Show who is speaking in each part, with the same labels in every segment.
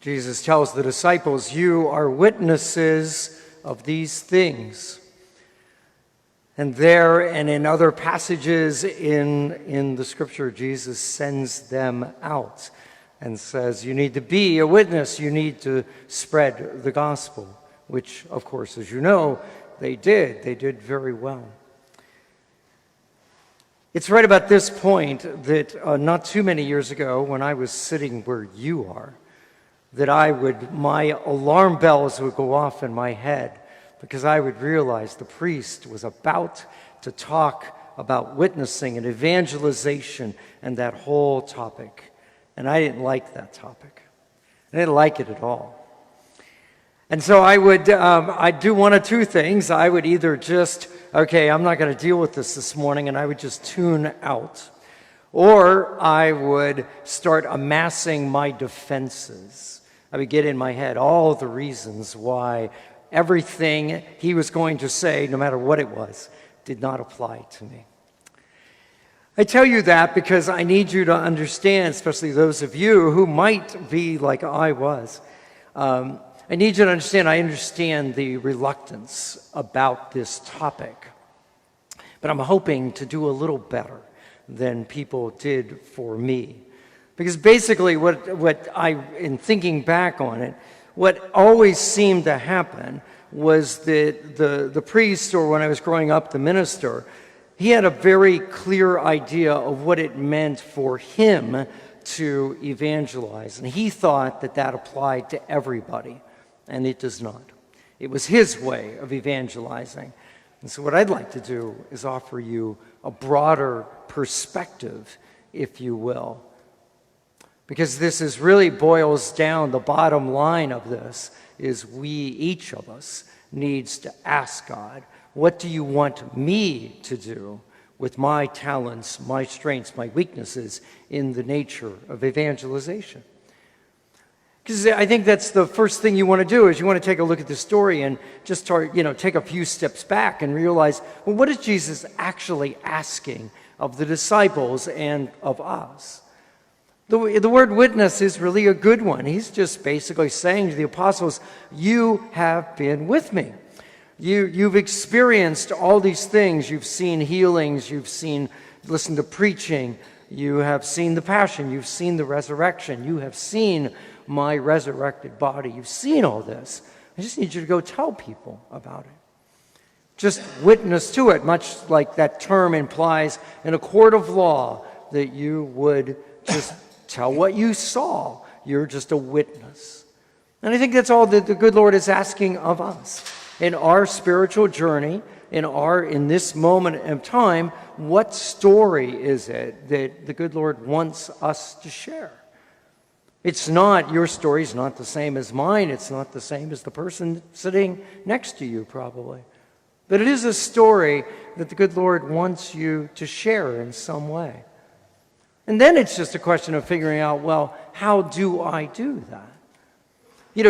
Speaker 1: Jesus tells the disciples, "You are witnesses of these things." And there and in other passages in the scripture, Jesus sends them out and says, you need to be a witness. You need to spread the gospel, which, of course, as you know, they did. They did very well. It's right about this point that not too many years ago, when I was sitting where you are, that my alarm bells would go off in my head because I would realize the priest was about to talk about witnessing and evangelization and that whole topic. And I didn't like that topic. I didn't like it at all. And so I'd do one of two things. I would either just, okay, I'm not going to deal with this morning, and I would just tune out. Or I would start amassing my defenses. I would get in my head all the reasons why everything he was going to say, no matter what it was, did not apply to me. I tell you that because I need you to understand, especially those of you who might be like I was. I need you to understand, I understand the reluctance about this topic. But I'm hoping to do a little better than people did for me. Because basically in thinking back on it, what always seemed to happen was that the priest, or when I was growing up, the minister, he had a very clear idea of what it meant for him to evangelize. And he thought that applied to everybody, and it does not. It was his way of evangelizing. And so what I'd like to do is offer you a broader perspective, if you will. Because this really boils down, the bottom line of this is each of us needs to ask God, what do you want me to do with my talents, my strengths, my weaknesses in the nature of evangelization? Because I think that's the first thing you want to do is you want to take a look at the story and just start, take a few steps back and realize, well, what is Jesus actually asking of the disciples and of us? The word witness is really a good one. He's just basically saying to the apostles, you have been with me. You've experienced all these things. You've seen healings. You've listened to preaching. You have seen the passion. You've seen the resurrection. You have seen my resurrected body. You've seen all this. I just need you to go tell people about it. Just witness to it, much like that term implies in a court of law, that you would just tell what you saw. You're just a witness. And I think that's all that the good Lord is asking of us. In our spiritual journey, in this moment of time, what story is it that the good Lord wants us to share? It's not, your story's not the same as mine. It's not the same as the person sitting next to you, probably. But it is a story that the good Lord wants you to share in some way. And then it's just a question of figuring out, well, how do I do that?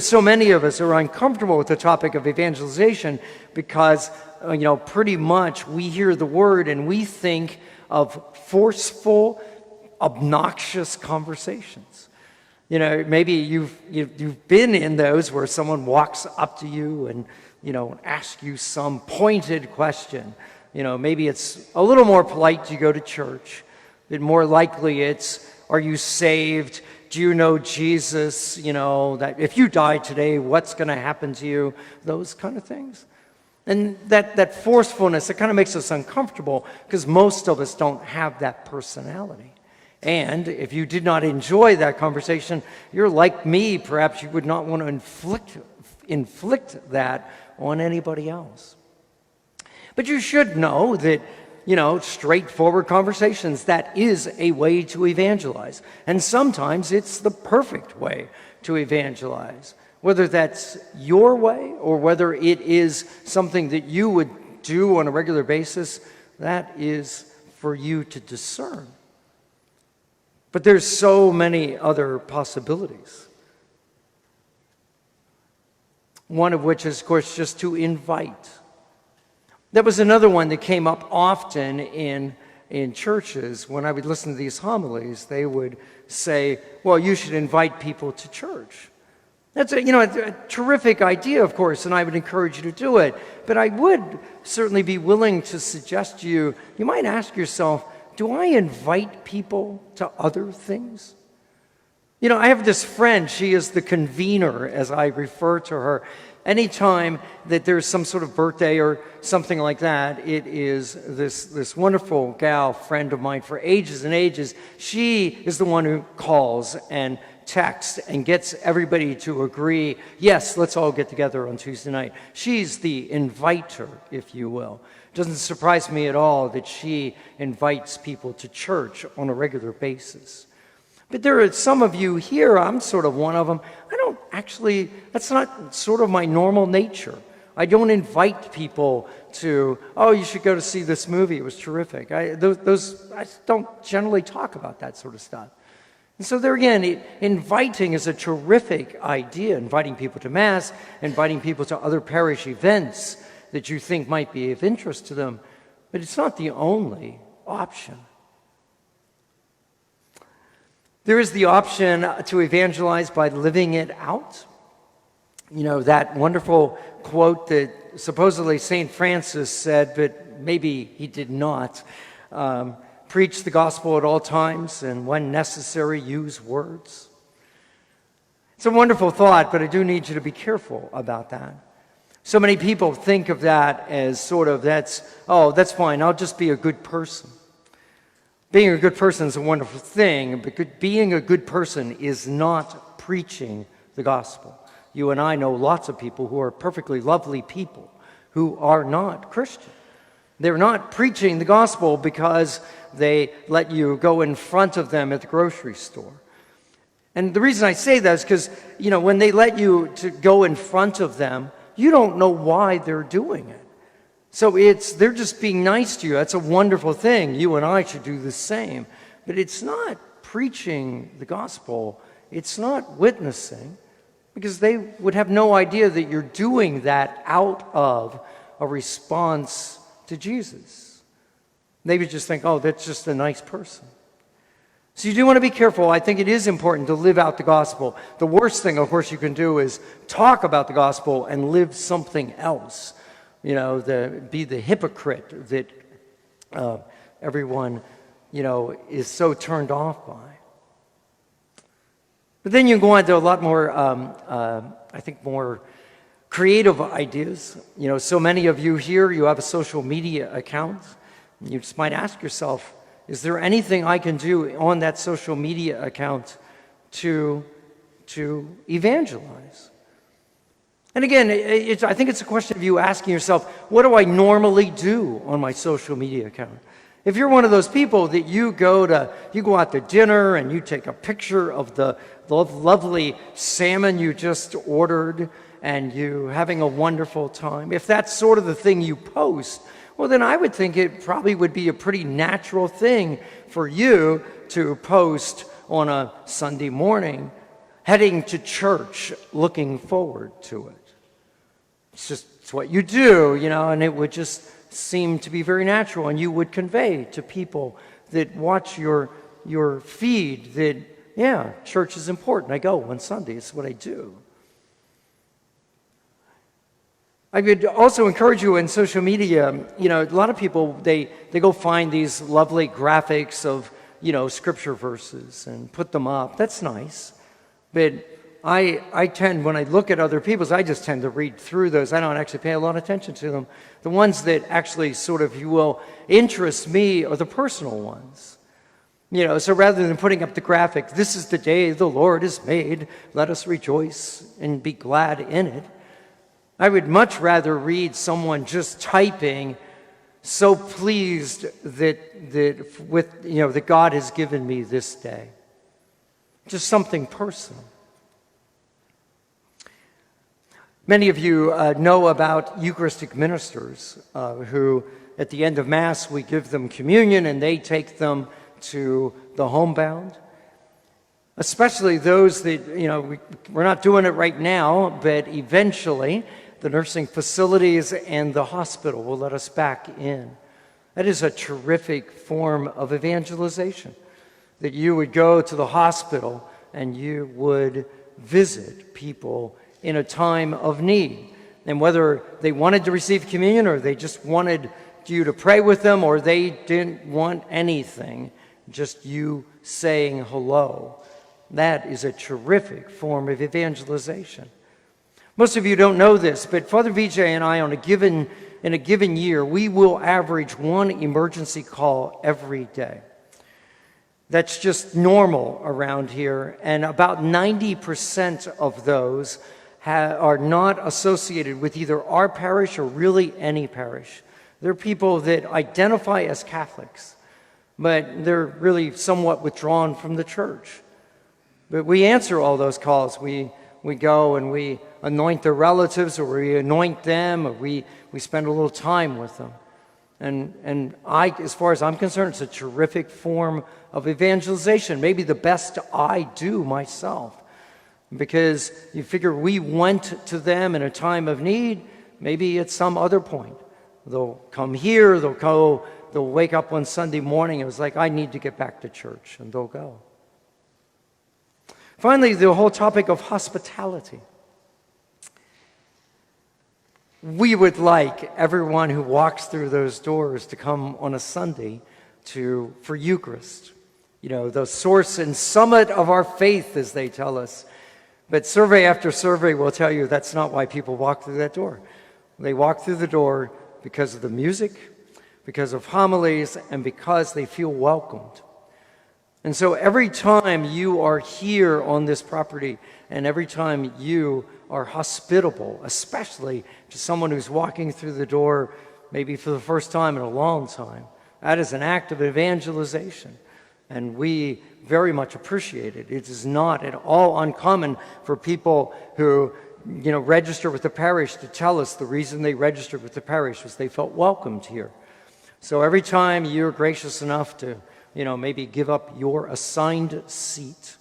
Speaker 1: So many of us are uncomfortable with the topic of evangelization because, pretty much we hear the word and we think of forceful, obnoxious conversations. Maybe you've been in those where someone walks up to you and, asks you some pointed question. Maybe it's a little more polite to go to church, but more likely it's, are you saved? Do you know Jesus? That if you die today, what's going to happen to you? Those kind of things. And that forcefulness, it kind of makes us uncomfortable because most of us don't have that personality. And if you did not enjoy that conversation, you're like me. Perhaps you would not want to inflict that on anybody else. But you should know that straightforward conversations, that is a way to evangelize. And sometimes it's the perfect way to evangelize. Whether that's your way or whether it is something that you would do on a regular basis, that is for you to discern. But there's so many other possibilities. One of which is, of course, just to invite. That was another one that came up often in churches. When I would listen to these homilies, they would say, well, you should invite people to church. That's a terrific idea, of course, and I would encourage you to do it. But I would certainly be willing to suggest to you, you might ask yourself, do I invite people to other things? I have this friend, she is the convener, as I refer to her. Anytime that there's some sort of birthday or something like that, it is this wonderful gal, friend of mine for ages and ages. She is the one who calls and texts and gets everybody to agree, yes, let's all get together on Tuesday night. She's the inviter, if you will. It doesn't surprise me at all that she invites people to church on a regular basis. But there are some of you here, I'm sort of one of them. That's not sort of my normal nature. I don't invite people to, oh, you should go to see this movie, it was terrific. I don't generally talk about that sort of stuff. And so there again, inviting is a terrific idea, inviting people to Mass, inviting people to other parish events that you think might be of interest to them, but it's not the only option. There is the option to evangelize by living it out. That wonderful quote that supposedly St. Francis said, but maybe he did not. Preach the gospel at all times, and when necessary, use words. It's a wonderful thought, but I do need you to be careful about that. So many people think of that as sort of, that's fine, I'll just be a good person. Being a good person is a wonderful thing, but being a good person is not preaching the gospel. You and I know lots of people who are perfectly lovely people who are not Christian. They're not preaching the gospel because they let you go in front of them at the grocery store. And the reason I say that is because, when they let you to go in front of them, you don't know why they're doing it. So they're just being nice to you. That's a wonderful thing. You and I should do the same. But it's not preaching the gospel. It's not witnessing, because they would have no idea that you're doing that out of a response to Jesus. They would just think, oh, that's just a nice person. So you do want to be careful. I think it is important to live out the gospel. The worst thing, of course, you can do is talk about the gospel and live something else. Be the hypocrite that everyone, is so turned off by. But then you go on to a lot more, I think, more creative ideas. So many of you here, you have a social media account. You just might ask yourself, is there anything I can do on that social media account to evangelize? And again, I think it's a question of you asking yourself, what do I normally do on my social media account? If you're one of those people that you go out to dinner and you take a picture of the lovely salmon you just ordered and you having a wonderful time, if that's sort of the thing you post, well, then I would think it probably would be a pretty natural thing for you to post on a Sunday morning, heading to church, looking forward to it. It's what you do, and it would just seem to be very natural, and you would convey to people that watch your feed that, yeah, church is important. I go on Sunday. It's what I do. I would also encourage you in social media, a lot of people, they go find these lovely graphics of, scripture verses and put them up. That's nice. But I tend, when I look at other people's, I just tend to read through those. I don't actually pay a lot of attention to them. The ones that actually sort of, if you will, interest me are the personal ones. So rather than putting up the graphic, this is the day the Lord has made, let us rejoice and be glad in it, I would much rather read someone just typing, so pleased that God has given me this day. Just something personal. Many of you know about Eucharistic ministers who, at the end of Mass, we give them communion and they take them to the homebound. Especially those that, we're not doing it right now, but eventually the nursing facilities and the hospital will let us back in. That is a terrific form of evangelization, that you would go to the hospital and you would visit people in a time of need. And whether they wanted to receive communion or they just wanted you to pray with them or they didn't want anything, just you saying hello. That is a terrific form of evangelization. Most of you don't know this, but Father Vijay and I, in a given year, we will average one emergency call every day. That's just normal around here, and about 90% of those are not associated with either our parish or really any parish. They're people that identify as Catholics, but they're really somewhat withdrawn from the church. But we answer all those calls. We go and we anoint their relatives, or we anoint them, or we spend a little time with them. And as far as I'm concerned, it's a terrific form of evangelization, maybe the best I do myself. Because you figure we went to them in a time of need, maybe at some other point. They'll come here, they'll wake up one Sunday morning, it was like, I need to get back to church, and they'll go. Finally, the whole topic of hospitality. We would like everyone who walks through those doors to come on a Sunday for Eucharist. You know, the source and summit of our faith, as they tell us. But survey after survey will tell you that's not why people walk through that door. They walk through the door because of the music, because of homilies, and because they feel welcomed. And so every time you are here on this property, and every time you are hospitable, especially to someone who's walking through the door maybe for the first time in a long time, that is an act of evangelization. And we very much appreciate it. It is not at all uncommon for people who, register with the parish to tell us the reason they registered with the parish was they felt welcomed here. So every time you're gracious enough to, maybe give up your assigned seat,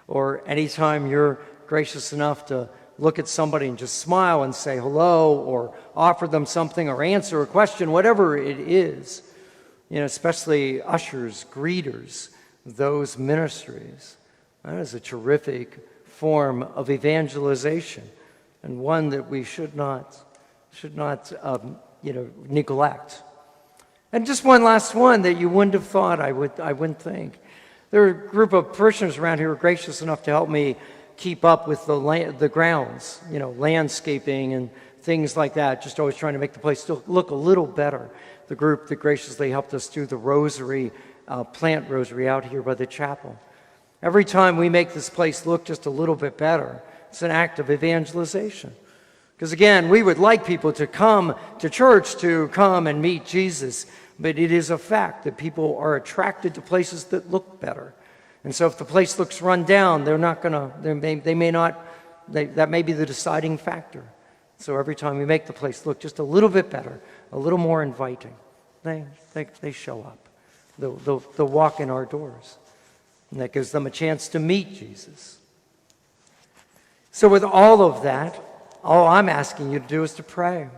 Speaker 1: or anytime you're gracious enough to look at somebody and just smile and say hello, or offer them something, or answer a question, whatever it is, especially ushers, greeters, those ministries. That is a terrific form of evangelization, and one that we should not neglect. And just one last one that you wouldn't have thought I wouldn't think. There are a group of parishioners around here who are gracious enough to help me keep up with the grounds, landscaping and things like that, just always trying to make the place still look a little better. The group that graciously helped us do the rosary, plant rosary out here by the chapel. Every time we make this place look just a little bit better, it's an act of evangelization. Because again, we would like people to come to church, to come and meet Jesus, but it is a fact that people are attracted to places that look better. And so if the place looks run down, that may be the deciding factor. So every time we make the place look just a little bit better, a little more inviting, they show up. They'll walk in our doors. And that gives them a chance to meet Jesus. So with all of that, all I'm asking you to do is to pray.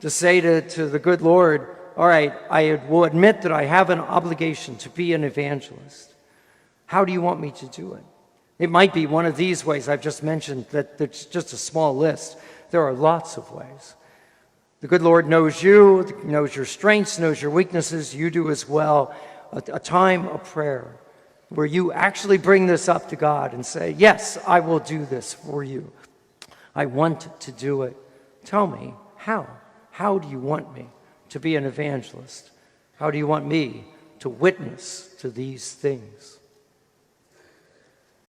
Speaker 1: To say to the good Lord, all right, I will admit that I have an obligation to be an evangelist. How do you want me to do it? It might be one of these ways I've just mentioned, that's just a small list. There are lots of ways. The good Lord knows you, knows your strengths, knows your weaknesses. You do as well. A time of prayer where you actually bring this up to God and say, yes, I will do this for you. I want to do it. Tell me, how? How do you want me to be an evangelist? How do you want me to witness to these things?